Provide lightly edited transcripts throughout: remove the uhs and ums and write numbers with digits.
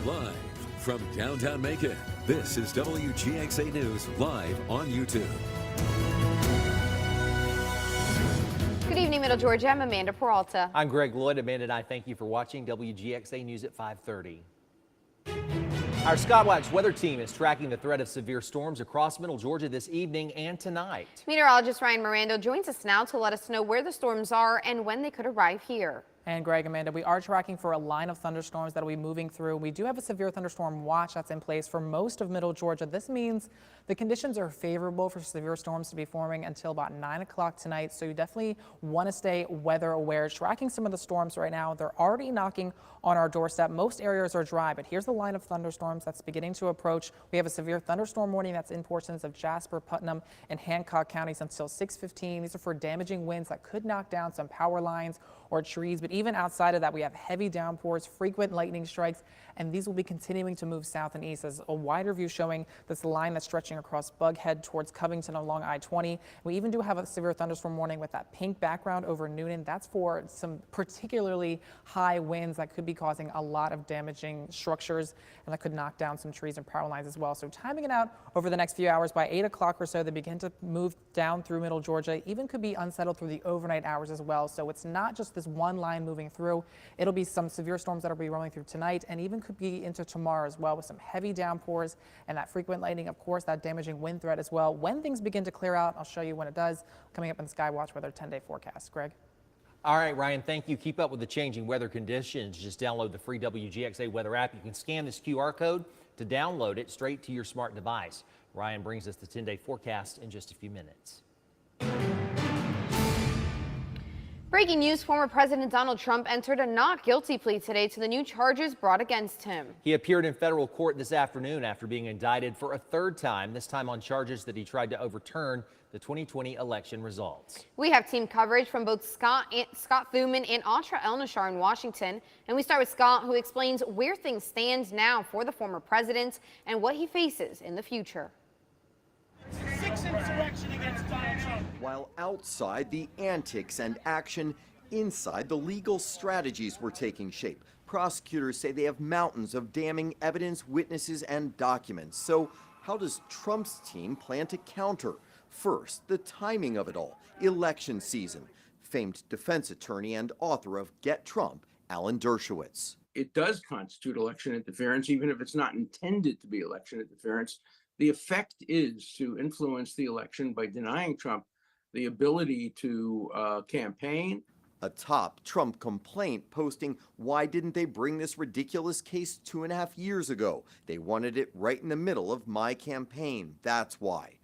Live from downtown Macon, this is WGXA News live on YouTube. Good evening, Middle Georgia. I'm Amanda Peralta. I'm Greg Lloyd. Amanda and I thank you for watching WGXA News at 5:30. Our Skywatch weather team is tracking the threat of severe storms across Middle Georgia this evening and tonight. Meteorologist Ryan Miranda joins us now to let us know where the storms are and when they could arrive here. And Greg, Amanda, we are tracking for a line of thunderstorms that will be moving through. We do have a severe thunderstorm watch that's in place for most of Middle Georgia. This means the conditions are favorable for severe storms to be forming until about 9 o'clock tonight. So you definitely want to stay weather aware. Tracking some of the storms right now. They're already knocking on our doorstep. Most areas are dry, but here's the line of thunderstorms that's beginning to approach. We have a severe thunderstorm warning that's in portions of Jasper, Putnam, and Hancock counties until 6:15. These are for damaging winds that could knock down some power lines or trees, but even outside of that, we have heavy downpours, frequent lightning strikes, and these will be continuing to move south and east as a wider view showing this line that's stretching across Bughead towards Covington along I-20. We even do have a severe thunderstorm warning with that pink background over Noonan. That's for some particularly high winds that could be causing a lot of damaging structures, and that could knock down some trees and power lines as well. So timing it out over the next few hours, by 8 o'clock or so, they begin to move down through Middle Georgia, even could be unsettled through the overnight hours as well. So it's not just this one line moving through. It'll be some severe storms that'll be rolling through tonight and even could be into tomorrow as well, with some heavy downpours and that frequent lightning, of course, that damaging wind threat as well. When things begin to clear out, I'll show you when it does, coming up in the Skywatch weather 10-day forecast. Greg? All right, Ryan, thank you. Keep up with the changing weather conditions. Just download the free WGXA weather app. You can scan this QR code to download it straight to your smart device. Ryan brings us the 10-day forecast in just a few minutes. Breaking news, former President Donald Trump entered a not guilty plea today to the new charges brought against him. He appeared in federal court this afternoon after being indicted for a third time, this time on charges that he tried to overturn the 2020 election results. We have team coverage from both Scott Thuman and Atra Elnashar in Washington. And we start with Scott, who explains where things stand now for the former president and what he faces in the future. Insurrection against Donald Trump. While outside, the antics and action inside, the legal strategies were taking shape. Prosecutors say they have mountains of damning evidence, witnesses, and documents. So how does Trump's team plan to counter? First, the timing of it all. Election season. Famed defense attorney and author of Get Trump, Alan Dershowitz. It does constitute election interference, even if it's not intended to be election interference. The effect is to influence the election by denying Trump the ability to campaign. A top Trump complaint posting, why didn't they bring this ridiculous case 2.5 years ago? They wanted it right in the middle of my campaign. That's why.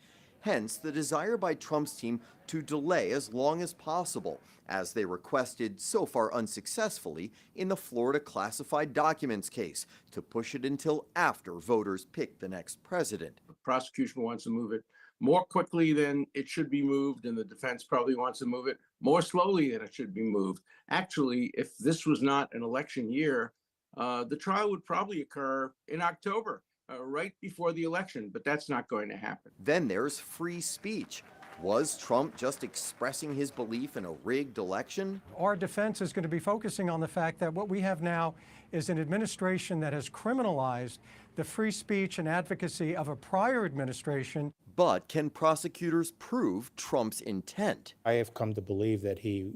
Hence, the desire by Trump's team to delay as long as possible, as they requested, so far unsuccessfully, in the Florida classified documents case, to push it until after voters pick the next president. The prosecution wants to move it more quickly than it should be moved, and the defense probably wants to move it more slowly than it should be moved. Actually, if this was not an election year, the trial would probably occur in October. Right before the election, but that's not going to happen. Then there's free speech. Was Trump just expressing his belief in a rigged election? Our defense is going to be focusing on the fact that what we have now is an administration that has criminalized the free speech and advocacy of a prior administration. But can prosecutors prove Trump's intent? I have come to believe that he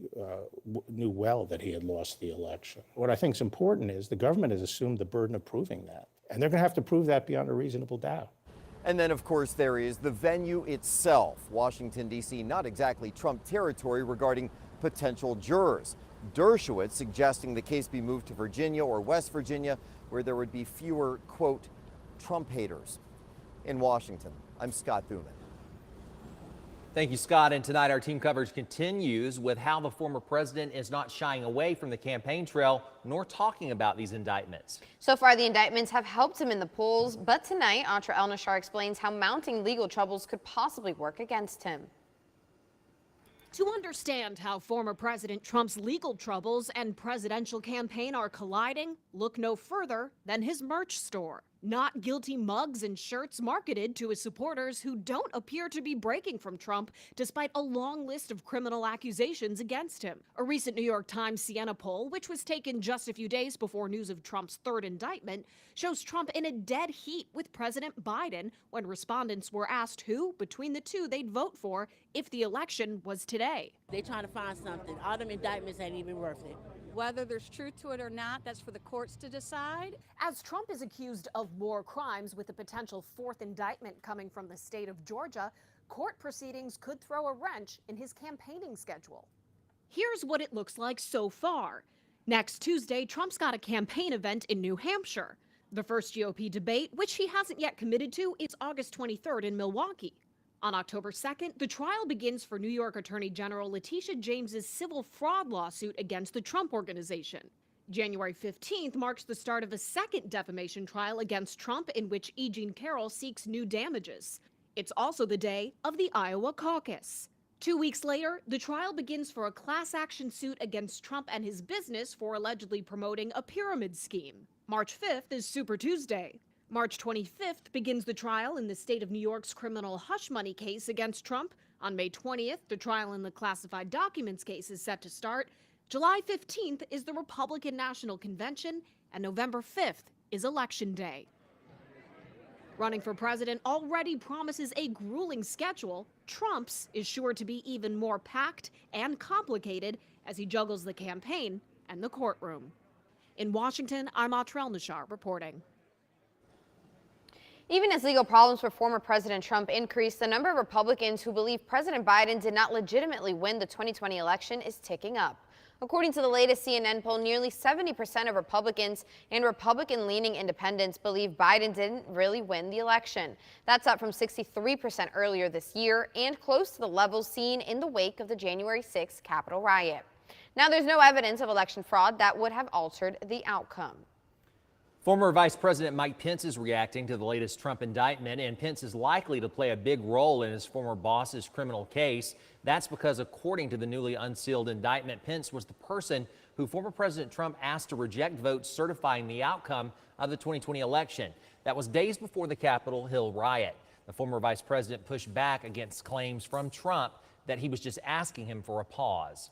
knew well that he had lost the election. What I think is important is the government has assumed the burden of proving that. And they're going to have to prove that beyond a reasonable doubt. And then, of course, there is the venue itself. Washington, D.C., not exactly Trump territory regarding potential jurors. Dershowitz suggesting the case be moved to Virginia or West Virginia, where there would be fewer, quote, Trump haters. In Washington, I'm Scott Thuman. Thank you, Scott. And tonight our team coverage continues with how the former president is not shying away from the campaign trail nor talking about these indictments. So far, the indictments have helped him in the polls, but tonight, Atra Elnashar explains how mounting legal troubles could possibly work against him. To understand how former President Trump's legal troubles and presidential campaign are colliding, look no further than his merch store. Not guilty mugs and shirts marketed to his supporters who don't appear to be breaking from Trump despite a long list of criminal accusations against him. A recent New York Times Siena poll, which was taken just a few days before news of Trump's third indictment, shows Trump in a dead heat with President Biden when respondents were asked who between the two they'd vote for if the election was today. They're trying to find something. All them indictments ain't even worth it. Whether there's truth to it or not, that's for the courts to decide. As Trump is accused of more crimes with a potential fourth indictment coming from the state of Georgia, court proceedings could throw a wrench in his campaigning schedule. Here's what it looks like so far. Next Tuesday, Trump's got a campaign event in New Hampshire. The first GOP debate, which he hasn't yet committed to, is August 23rd in Milwaukee. On October 2nd, the trial begins for New York Attorney General Letitia James's civil fraud lawsuit against the Trump Organization. January 15th marks the start of a second defamation trial against Trump in which E. Jean Carroll seeks new damages. It's also the day of the Iowa caucus. 2 weeks later, the trial begins for a class action suit against Trump and his business for allegedly promoting a pyramid scheme. March 5th is Super Tuesday. March 25th begins the trial in the state of New York's criminal hush money case against Trump. On May 20th, the trial in the classified documents case is set to start. July 15th is the Republican National Convention, and November 5th is Election Day. Running for president already promises a grueling schedule. Trump's is sure to be even more packed and complicated as he juggles the campaign and the courtroom. In Washington, I'm Atrell Nashar reporting. Even as legal problems for former President Trump increase, the number of Republicans who believe President Biden did not legitimately win the 2020 election is ticking up. According to the latest CNN poll, nearly 70% of Republicans and Republican-leaning independents believe Biden didn't really win the election. That's up from 63% earlier this year and close to the levels seen in the wake of the January 6th Capitol riot. Now, there's no evidence of election fraud that would have altered the outcome. Former Vice President Mike Pence is reacting to the latest Trump indictment, and Pence is likely to play a big role in his former boss's criminal case. That's because, according to the newly unsealed indictment, Pence was the person who former President Trump asked to reject votes certifying the outcome of the 2020 election. That was days before the Capitol Hill riot. The former vice president pushed back against claims from Trump that he was just asking him for a pause.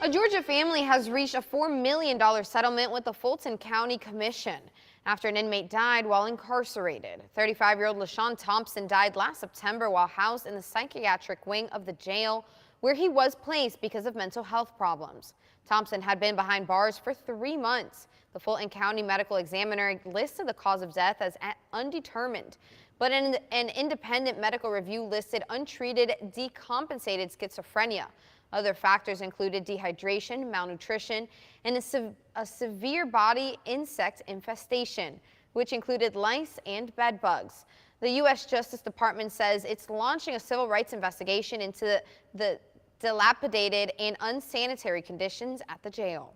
A Georgia family has reached a $4 million settlement with the Fulton County Commission after an inmate died while incarcerated. 35-year-old LaShawn Thompson died last September while housed in the psychiatric wing of the jail where he was placed because of mental health problems. Thompson had been behind bars for 3 months. The Fulton County Medical Examiner listed the cause of death as undetermined, but an independent medical review listed untreated decompensated schizophrenia. Other factors included dehydration, malnutrition, and a severe body insect infestation, which included lice and bed bugs. The U.S. Justice Department says it's launching a civil rights investigation into the dilapidated and unsanitary conditions at the jail.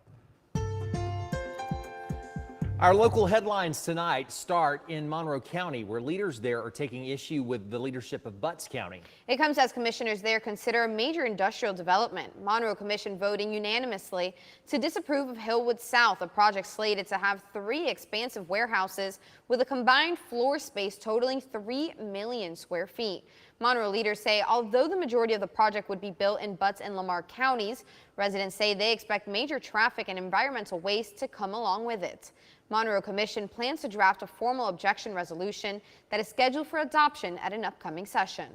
Our local headlines tonight start in Monroe County, where leaders there are taking issue with the leadership of Butts County. It comes as commissioners there consider a major industrial development. Monroe Commission voting unanimously to disapprove of Hillwood South, a project slated to have 3 expansive warehouses with a combined floor space totaling 3 million square feet. Monroe leaders say although the majority of the project would be built in Butts and Lamar counties, residents say they expect major traffic and environmental waste to come along with it. Monroe Commission plans to draft a formal objection resolution that is scheduled for adoption at an upcoming session.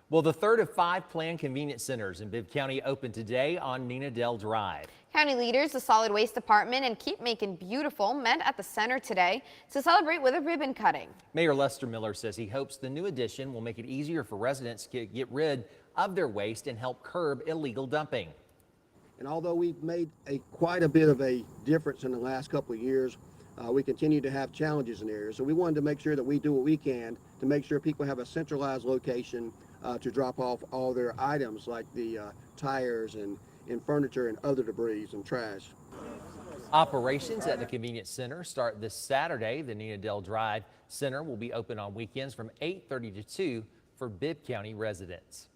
Well, the third of 5 planned convenience centers in Bibb County opened today on Nina Dell Drive. County leaders, the Solid Waste Department, and Keep Making Beautiful met at the center today to celebrate with a ribbon cutting. Mayor Lester Miller says he hopes the new addition will make it easier for residents to get rid of their waste and help curb illegal dumping. And although we've made quite a bit of a difference in the last couple of years, we continue to have challenges in areas. So we wanted to make sure that we do what we can to make sure people have a centralized location to drop off all their items like the tires and furniture and other debris and trash. Operations at the convenience center start this Saturday. The Nina Dell Drive Center will be open on weekends from 8:30 to 2 for Bibb County residents.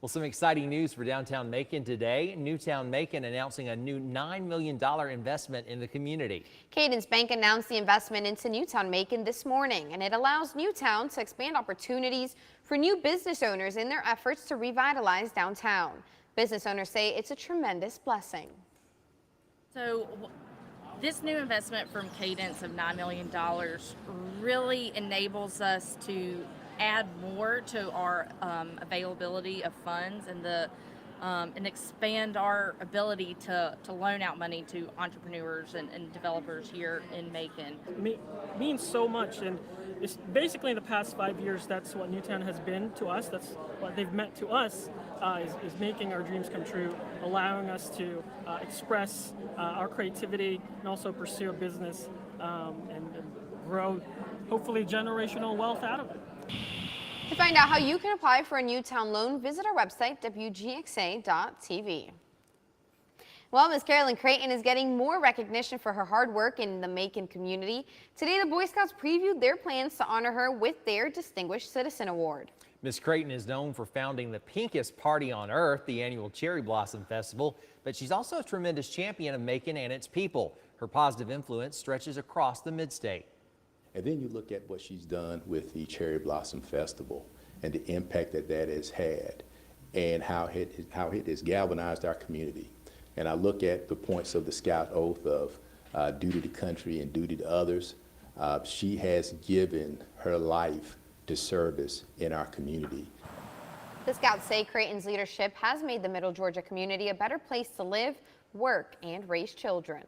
Well, some exciting news for downtown Macon today. Newtown Macon announcing a new $9 million investment in the community. Cadence Bank announced the investment into Newtown Macon this morning, and it allows Newtown to expand opportunities for new business owners in their efforts to revitalize downtown. Business owners say it's a tremendous blessing. So this new investment from Cadence of $9 million really enables us to add more to our availability of funds and expand our ability to loan out money to entrepreneurs and developers here in Macon. Means so much, and it's basically in the past 5 years, that's what Newtown has been to us. That's what they've meant to us, is making our dreams come true, allowing us to express our creativity and also pursue a business and grow, hopefully, generational wealth out of it. To find out how you can apply for a Newtown loan, visit our website, WGXA.tv. Well, Miss Carolyn Creighton is getting more recognition for her hard work in the Macon community. Today, the Boy Scouts previewed their plans to honor her with their Distinguished Citizen Award. Miss Creighton is known for founding the pinkest party on earth, the annual Cherry Blossom Festival, but she's also a tremendous champion of Macon and its people. Her positive influence stretches across the mid-state. And then you look at what she's done with the Cherry Blossom Festival and the impact that that has had and how it has galvanized our community. And I look at the points of the Scout Oath of duty to country and duty to others. She has given her life to service in our community. The Scouts say Creighton's leadership has made the Middle Georgia community a better place to live, work, and raise children.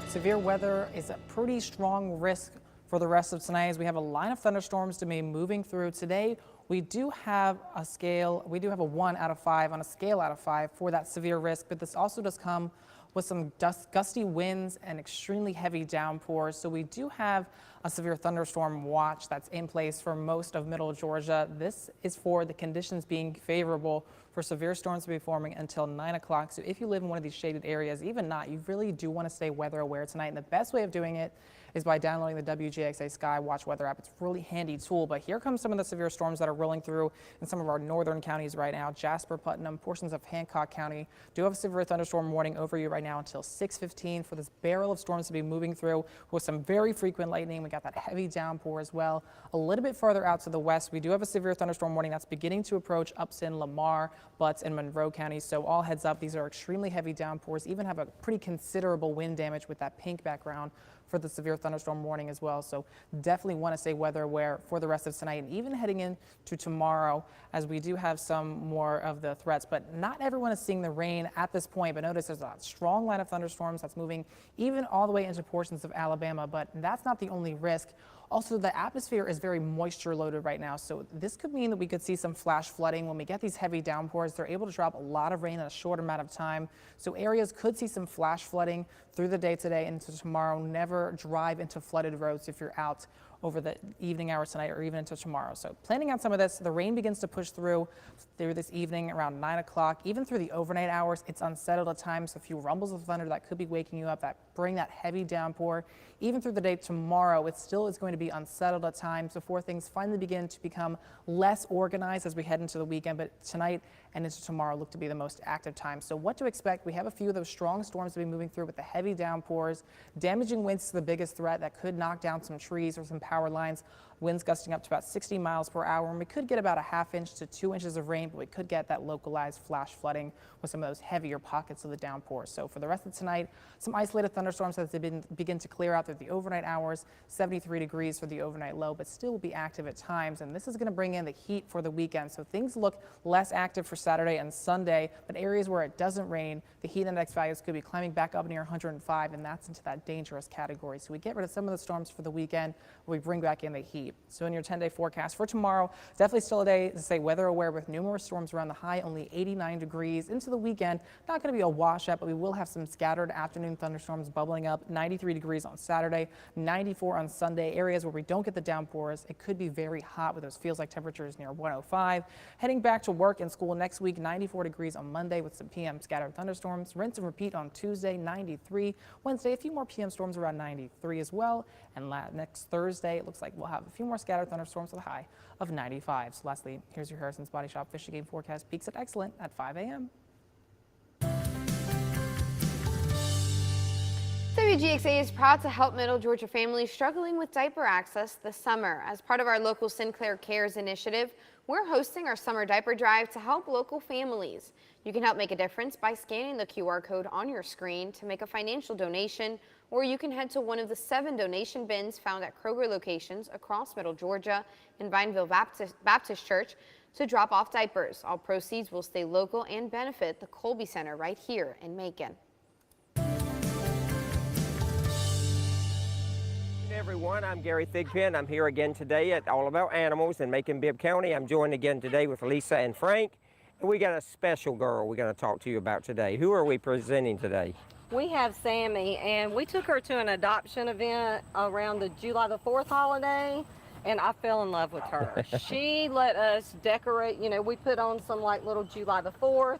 Severe weather is a pretty strong risk for the rest of tonight as we have a line of thunderstorms to be moving through. Today, we do have a 1 out of 5 on a scale out of 5 for that severe risk, but this also does come with some gusty winds and extremely heavy downpours. So we do have a severe thunderstorm watch that's in place for most of Middle Georgia. This is for the conditions being favorable for severe storms to be forming until 9 o'clock. So if you live in one of these shaded areas, even not, you really do want to stay weather aware tonight. And the best way of doing it is by downloading the WGXA Sky Watch weather app. It's a really handy tool, but here comes some of the severe storms that are rolling through in some of our northern counties right now. Jasper, Putnam, portions of Hancock County do have a severe thunderstorm warning over you right now until 6:15 for this barrel of storms to be moving through with some very frequent lightning. We got that heavy downpour as well. A little bit further out to the west, we do have a severe thunderstorm warning that's beginning to approach Upson, Lamar, Butts, and Monroe counties. So all heads up, these are extremely heavy downpours, even have a pretty considerable wind damage with that pink background for the severe thunderstorm warning as well. So definitely want to stay weather aware for the rest of tonight and even heading into tomorrow, as we do have some more of the threats. But not everyone is seeing the rain at this point. But notice there's a strong line of thunderstorms that's moving even all the way into portions of Alabama. But that's not the only risk. Also, the atmosphere is very moisture loaded right now, so this could mean that we could see some flash flooding. When we get these heavy downpours, they're able to drop a lot of rain in a short amount of time, so areas could see some flash flooding through the day today and into tomorrow. Never drive into flooded roads if you're out over the evening hours tonight or even into tomorrow. So planning on some of this. The rain begins to push through this evening around 9 o'clock. Even through the overnight hours, it's unsettled at times. A few rumbles of thunder that could be waking you up that bring that heavy downpour. Even through the day tomorrow, it still is going to be unsettled at times before things finally begin to become less organized as we head into the weekend. But tonight and into tomorrow look to be the most active time. So what to expect? We have a few of those strong storms to be moving through with the heavy downpours. Damaging winds is the biggest threat that could knock down some trees or some power lines. Winds gusting up to about 60 miles per hour, and we could get about a ½ inch to 2 inches of rain, but we could get that localized flash flooding with some of those heavier pockets of the downpour. So for the rest of tonight, some isolated thunderstorms as they begin to clear out through the overnight hours. 73 degrees for the overnight low, but still will be active at times, and this is going to bring in the heat for the weekend. So things look less active for Saturday and Sunday, but areas where it doesn't rain, the heat index values could be climbing back up near 105, and that's into that dangerous category. So we get rid of some of the storms for the weekend, we bring back in the heat. So in your 10-day forecast for tomorrow, definitely still a day to stay weather aware with numerous storms around the high, only 89 degrees. Into the weekend, not going to be a washout, but we will have some scattered afternoon thunderstorms bubbling up. 93 degrees on Saturday, 94 on Sunday. Areas where we don't get the downpours, it could be very hot with those feels like temperatures near 105. Heading back to work and school next week, 94 degrees on Monday with some PM scattered thunderstorms. Rinse and repeat on Tuesday, 93. Wednesday, a few more PM storms around 93 as well. And next Thursday, it looks like we'll have a few more scattered thunderstorms with a high of 95. So lastly, here's your Harrison's Body Shop Fish and Game forecast. Peaks at excellent at 5 a.m. WGXA is proud to help Middle Georgia families struggling with diaper access this summer. As part of our local Sinclair Cares initiative, we're hosting our summer diaper drive to help local families. You can help make a difference by scanning the QR code on your screen to make a financial donation, or you can head to one of the 7 donation bins found at Kroger locations across Middle Georgia and Vineville Baptist Church to drop off diapers. All proceeds will stay local and benefit the Colby Center right here in Macon. Hey everyone, I'm Gary Thigpen. I'm here again today at All About Animals in Macon-Bibb County. I'm joined again today with Lisa and Frank. And we got a special girl we're going to talk to you about today. Who are we presenting today? We have Sammy, and we took her to an adoption event around the July the 4th holiday, and I fell in love with her. She let us decorate, you know, we put on some like little July the 4th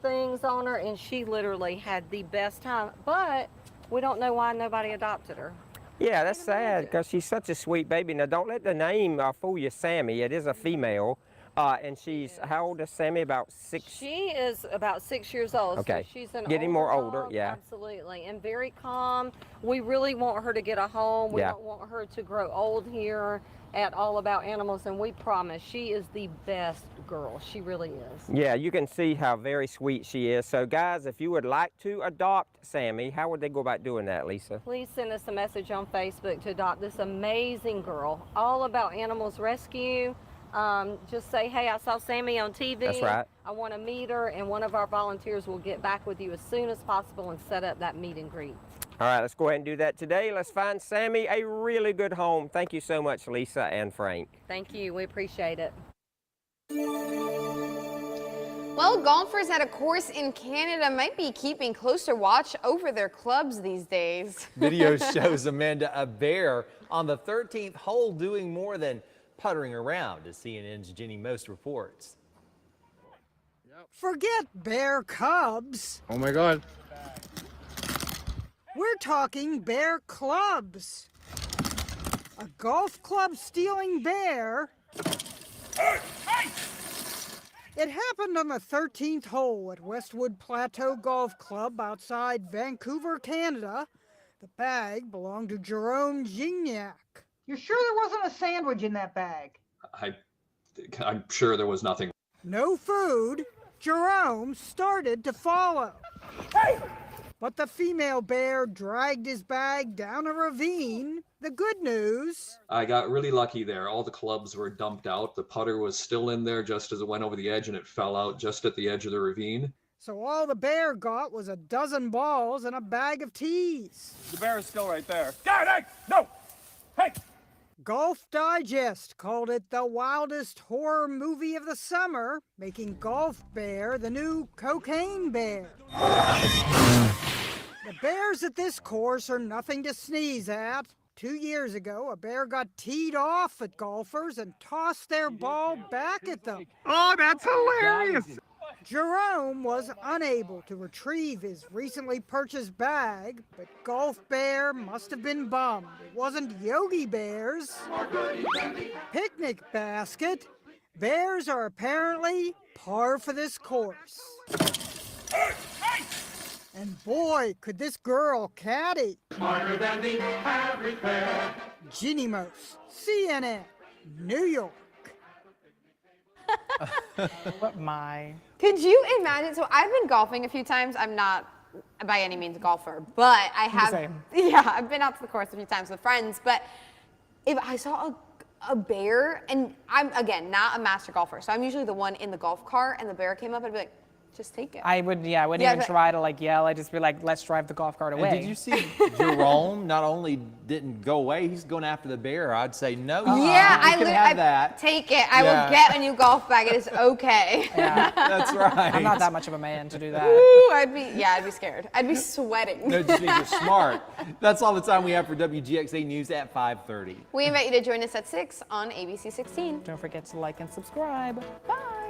things on her, and she literally had the best time, but we don't know why nobody adopted her. Yeah, that's sad because she's such a sweet baby. Now, don't let the name fool you, Sammy. It is a female. And she's, how old is Sammy? About 6? She is about 6 years old. Okay. So she's an getting more dog, older, yeah. Absolutely. And very calm. We really want her to get a home. We don't want her to grow old here at All About Animals. And we promise she is the best girl. She really is. Yeah, you can see how very sweet she is. So, guys, if you would like to adopt Sammy, how would they go about doing that, Lisa? Please send us a message on Facebook to adopt this amazing girl. All About Animals Rescue. Just say, hey, I saw Sammy on TV. That's right. I want to meet her, and one of our volunteers will get back with you as soon as possible and set up that meet and greet. All right, let's go ahead and do that today. Let's find Sammy a really good home. Thank you so much, Lisa and Frank. Thank you. We appreciate it. Well, golfers at a course in Canada might be keeping closer watch over their clubs these days. Video shows Amanda a bear on the 13th hole doing more than puttering around, as CNN's Jenny Most reports. Forget bear cubs. Oh my God. We're talking bear clubs. A golf club stealing bear. It happened on the 13th hole at Westwood Plateau Golf Club outside Vancouver, Canada. The bag belonged to Jerome Gignac. You're sure there wasn't a sandwich in that bag? I'm sure there was nothing. No food. Jerome started to follow. Hey! But the female bear dragged his bag down a ravine. The good news. I got really lucky there. All the clubs were dumped out. The putter was still in there just as it went over the edge, and it fell out just at the edge of the ravine. So all the bear got was a dozen balls and a bag of teas. The bear is still right there. God, hey! No! Hey! Golf Digest called it the wildest horror movie of the summer, making Golf Bear the new cocaine bear. The bears at this course are nothing to sneeze at. 2 years ago, a bear got teed off at golfers and tossed their ball back at them. Oh, that's hilarious! Jerome was unable to retrieve his recently purchased bag, but Golf Bear must have been bummed. It wasn't Yogi Bear's picnic basket. Bears are apparently par for this course. And boy, could this girl caddy. Smarter than the average bear. Ginny Most, CNN, New York. What my? Could you imagine? So I've been golfing a few times. I'm not by any means a golfer, but I have. Same. Yeah, I've been out to the course a few times with friends. But if I saw a bear, and I'm again not a master golfer, so I'm usually the one in the golf cart, and the bear came up, I'd be like, just take it. I wouldn't even try to like yell. I'd just be like, let's drive the golf cart away. And did you see Jerome not only didn't go away, he's going after the bear. I'd say, no, yeah, you can have that. Take it. I will get a new golf bag. It is okay. Yeah. That's right. I'm not that much of a man to do that. Ooh, I'd be scared. I'd be sweating. No, just means you're smart. That's all the time we have for WGXA News at 5:30. We invite you to join us at 6 on ABC 16. Don't forget to like and subscribe. Bye.